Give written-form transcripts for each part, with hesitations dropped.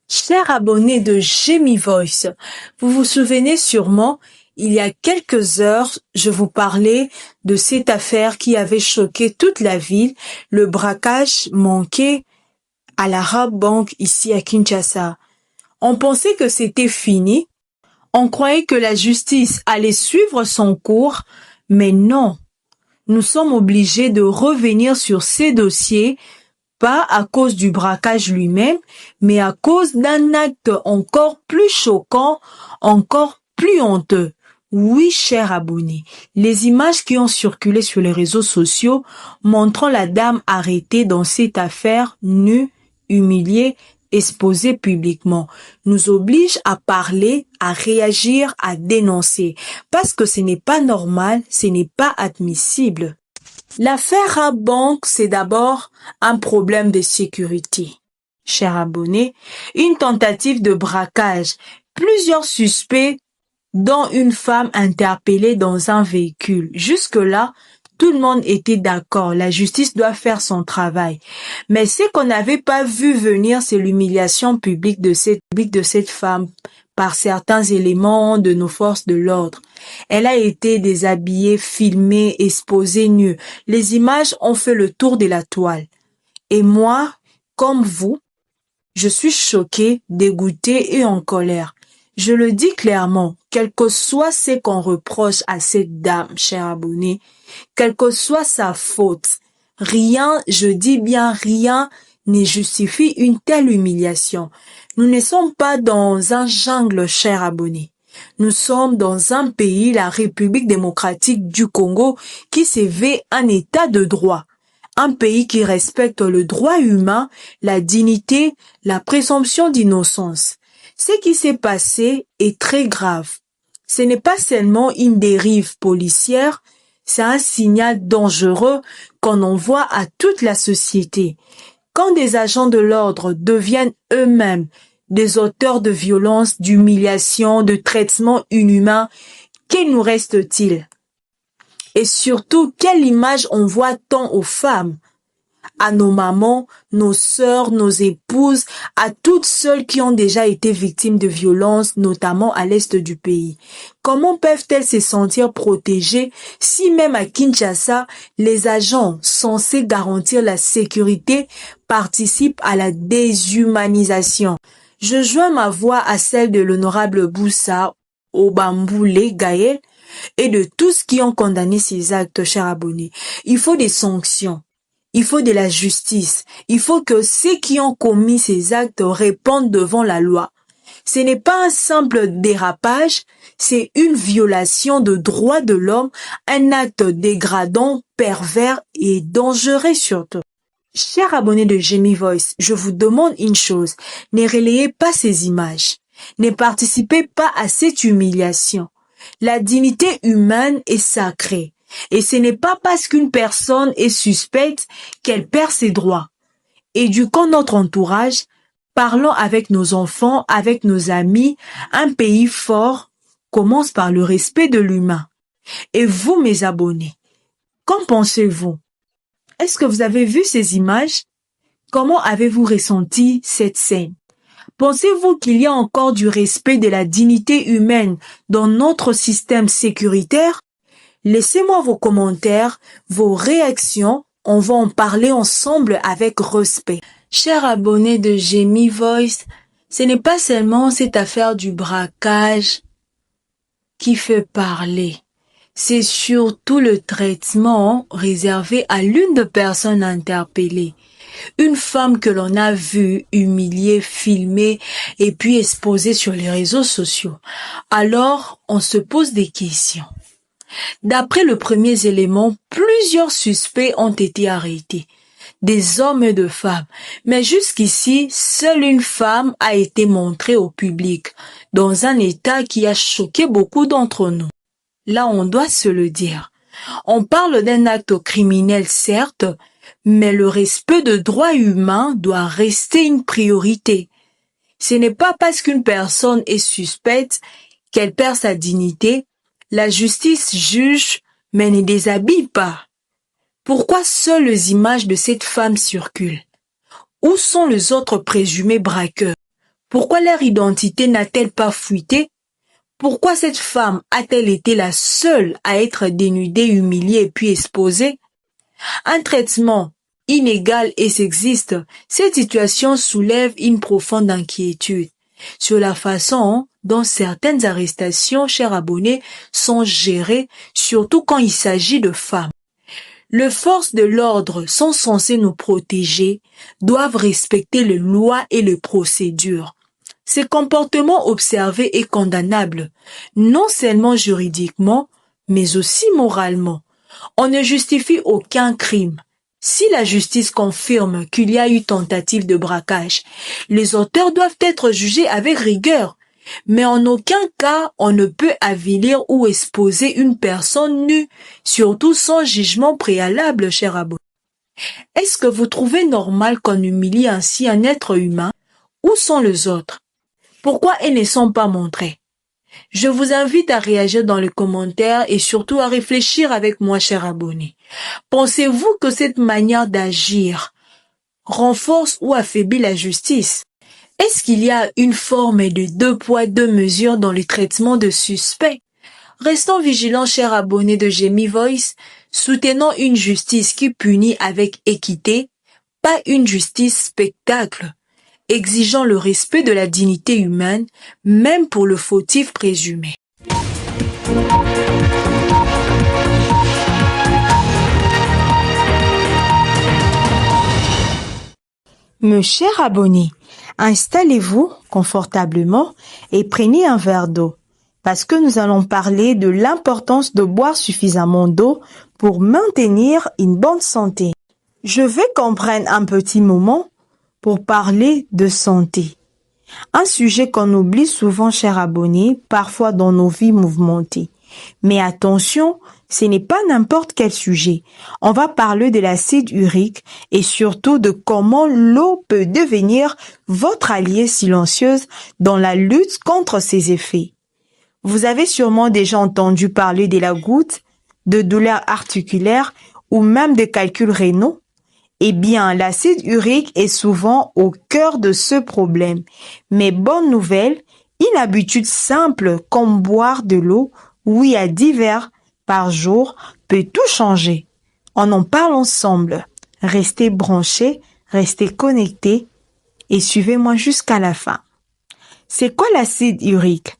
Chers abonnés de Jamie Voice, vous vous souvenez sûrement, il y a quelques heures, je vous parlais de cette affaire qui avait choqué toute la ville, le braquage manqué à l'Arab Bank ici à Kinshasa. On pensait que c'était fini, on croyait que la justice allait suivre son cours, mais non. Nous sommes obligés de revenir sur ces dossiers, pas à cause du braquage lui-même, mais à cause d'un acte encore plus choquant, encore plus honteux. Oui, chers abonnés, les images qui ont circulé sur les réseaux sociaux montrant la dame arrêtée dans cette affaire, nue, humiliée, exposée publiquement, nous obligent à parler, à réagir, à dénoncer, parce que ce n'est pas normal, ce n'est pas admissible. L'affaire Rabank, c'est d'abord un problème de sécurité. Chers abonnés, une tentative de braquage, plusieurs suspects, dont une femme interpellée dans un véhicule. Jusque-là, tout le monde était d'accord, la justice doit faire son travail. Mais ce qu'on n'avait pas vu venir, c'est l'humiliation publique de cette femme par certains éléments de nos forces de l'ordre. Elle a été déshabillée, filmée, exposée nue. Les images ont fait le tour de la toile. Et moi, comme vous, je suis choquée, dégoûtée et en colère. Je le dis clairement, quel que soit ce qu'on reproche à cette dame, chers abonnés, quelle que soit sa faute, rien, je dis bien rien, ne justifie une telle humiliation. Nous ne sommes pas dans un jungle, chers abonnés. Nous sommes dans un pays, la République démocratique du Congo, qui se veut un état de droit. Un pays qui respecte le droit humain, la dignité, la présomption d'innocence. Ce qui s'est passé est très grave. Ce n'est pas seulement une dérive policière, c'est un signal dangereux qu'on envoie à toute la société. Quand des agents de l'ordre deviennent eux-mêmes des auteurs de violences, d'humiliation, de traitements inhumains, qu'il nous reste-t-il? Et surtout, quelle image envoie-t-on aux femmes, à nos mamans, nos sœurs, nos épouses, à toutes celles qui ont déjà été victimes de violences, notamment à l'est du pays? Comment peuvent-elles se sentir protégées si même à Kinshasa, les agents censés garantir la sécurité participent à la déshumanisation? Je joins ma voix à celle de l'honorable Boussa Obamboulé Gaël et de tous qui ont condamné ces actes, chers abonnés. Il faut des sanctions. Il faut de la justice. Il faut que ceux qui ont commis ces actes répondent devant la loi. Ce n'est pas un simple dérapage, c'est une violation de droits de l'homme, un acte dégradant, pervers et dangereux surtout. Chers abonnés de Jamie Voice, je vous demande une chose, ne relayez pas ces images, ne participez pas à cette humiliation. La dignité humaine est sacrée. Et ce n'est pas parce qu'une personne est suspecte qu'elle perd ses droits. Éduquons notre entourage, parlons avec nos enfants, avec nos amis. Un pays fort commence par le respect de l'humain. Et vous, mes abonnés, qu'en pensez-vous? Est-ce que vous avez vu ces images? Comment avez-vous ressenti cette scène? Pensez-vous qu'il y a encore du respect de la dignité humaine dans notre système sécuritaire? Laissez-moi vos commentaires, vos réactions, on va en parler ensemble avec respect. Chers abonnés de Jamie Voice, ce n'est pas seulement cette affaire du braquage qui fait parler. C'est surtout le traitement réservé à l'une des personnes interpellées. Une femme que l'on a vue humiliée, filmée et puis exposée sur les réseaux sociaux. Alors, on se pose des questions. D'après les premiers éléments, plusieurs suspects ont été arrêtés, des hommes et de femmes. Mais jusqu'ici, seule une femme a été montrée au public, dans un état qui a choqué beaucoup d'entre nous. Là, on doit se le dire. On parle d'un acte criminel, certes, mais le respect de droits humains doit rester une priorité. Ce n'est pas parce qu'une personne est suspecte qu'elle perd sa dignité. La justice juge, mais ne déshabille pas. Pourquoi seules les images de cette femme circulent? Où sont les autres présumés braqueurs? Pourquoi leur identité n'a-t-elle pas fuité? Pourquoi cette femme a-t-elle été la seule à être dénudée, humiliée et puis exposée? Un traitement inégal et sexiste, cette situation soulève une profonde inquiétude sur la façon dont certaines arrestations, chers abonnés, sont gérées, surtout quand il s'agit de femmes. Les forces de l'ordre sont censées nous protéger, doivent respecter les lois et les procédures. Ce comportement observé est condamnable, non seulement juridiquement, mais aussi moralement. On ne justifie aucun crime. Si la justice confirme qu'il y a eu tentative de braquage, les auteurs doivent être jugés avec rigueur. Mais en aucun cas, on ne peut avilir ou exposer une personne nue, surtout sans jugement préalable, cher abonné. Est-ce que vous trouvez normal qu'on humilie ainsi un être humain? Où sont les autres? Pourquoi elles ne sont pas montrées? Je vous invite à réagir dans les commentaires et surtout à réfléchir avec moi, cher abonné. Pensez-vous que cette manière d'agir renforce ou affaiblit la justice? Est-ce qu'il y a une forme de deux poids, deux mesures dans le traitement de suspects? Restons vigilants, chers abonnés de Jamie Voice, soutenons une justice qui punit avec équité, pas une justice spectacle. Exigeant le respect de la dignité humaine, même pour le fautif présumé. Mes chers abonnés, installez-vous confortablement et prenez un verre d'eau, parce que nous allons parler de l'importance de boire suffisamment d'eau pour maintenir une bonne santé. Je vais qu'on prenne un petit moment pour parler de santé. Un sujet qu'on oublie souvent, chers abonnés, parfois dans nos vies mouvementées. Mais attention, ce n'est pas n'importe quel sujet. On va parler de l'acide urique et surtout de comment l'eau peut devenir votre allié silencieuse dans la lutte contre ses effets. Vous avez sûrement déjà entendu parler de la goutte, de douleurs articulaires ou même de calculs rénaux. Eh bien, l'acide urique est souvent au cœur de ce problème. Mais bonne nouvelle, une habitude simple comme boire de l'eau, oui à 10 verres par jour, peut tout changer. On en parle ensemble. Restez branchés, restez connectés et suivez-moi jusqu'à la fin. C'est quoi l'acide urique?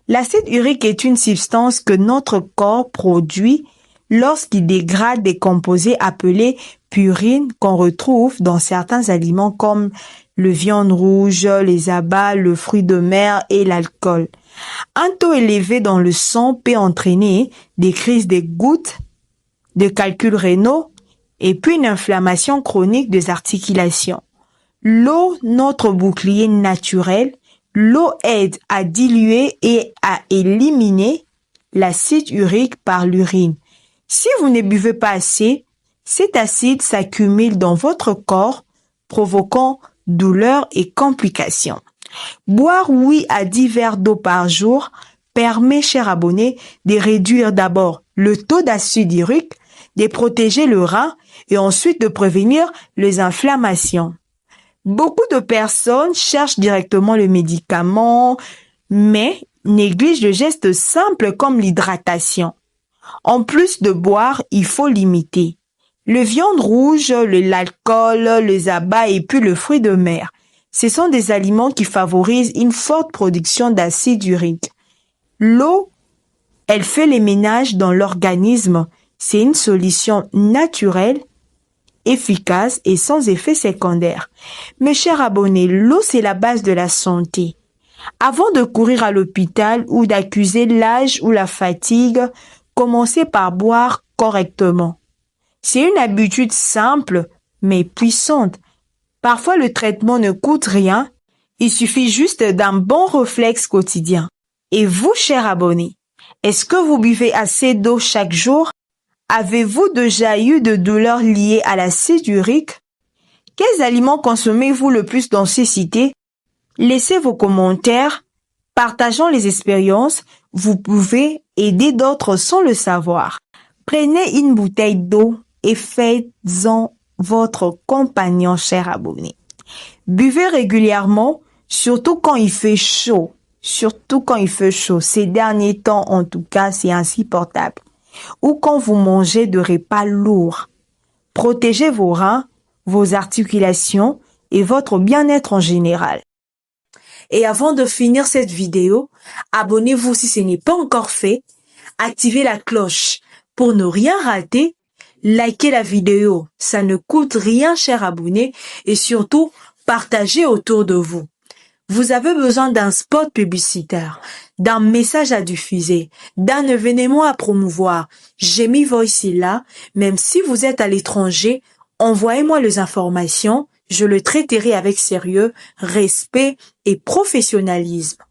L'acide urique est une substance que notre corps produit lorsqu'il dégrade des composés appelés purines qu'on retrouve dans certains aliments comme le viande rouge, les abats, le fruit de mer et l'alcool. Un taux élevé dans le sang peut entraîner des crises de gouttes, de calculs rénaux et puis une inflammation chronique des articulations. L'eau, notre bouclier naturel, l'eau aide à diluer et à éliminer l'acide urique par l'urine. Si vous ne buvez pas assez, cet acide s'accumule dans votre corps, provoquant douleurs et complications. Boire 8 à 10 verres d'eau par jour permet, chers abonnés, de réduire d'abord le taux d'acide urique, de protéger le rein et ensuite de prévenir les inflammations. Beaucoup de personnes cherchent directement le médicament, mais négligent le geste simple comme l'hydratation. En plus de boire, il faut limiter. Le viande rouge, l'alcool, les abats et puis le fruit de mer. Ce sont des aliments qui favorisent une forte production d'acide urique. L'eau, elle fait les ménages dans l'organisme. C'est une solution naturelle, efficace et sans effet secondaire. Mes chers abonnés, l'eau c'est la base de la santé. Avant de courir à l'hôpital ou d'accuser l'âge ou la fatigue, commencez par boire correctement. C'est une habitude simple mais puissante. Parfois le traitement ne coûte rien, il suffit juste d'un bon réflexe quotidien. Et vous, chers abonnés, est-ce que vous buvez assez d'eau chaque jour? Avez-vous déjà eu de douleurs liées à l'acide urique? Quels aliments consommez-vous le plus dans ces cités? Laissez vos commentaires, partageons les expériences, vous pouvez aider d'autres sans le savoir. Prenez une bouteille d'eau et faites-en votre compagnon, cher abonné. Buvez régulièrement, surtout quand il fait chaud. Surtout quand il fait chaud. Ces derniers temps, en tout cas, c'est insupportable. Ou quand vous mangez de repas lourds. Protégez vos reins, vos articulations et votre bien-être en général. Et avant de finir cette vidéo, abonnez-vous si ce n'est pas encore fait. Activez la cloche pour ne rien rater. Likez la vidéo, ça ne coûte rien, cher abonné. Et surtout, partagez autour de vous. Vous avez besoin d'un spot publicitaire, d'un message à diffuser, d'un événement à promouvoir. J'ai mis Voice là, même si vous êtes à l'étranger, envoyez-moi les informations, je le traiterai avec sérieux, respect et professionnalisme.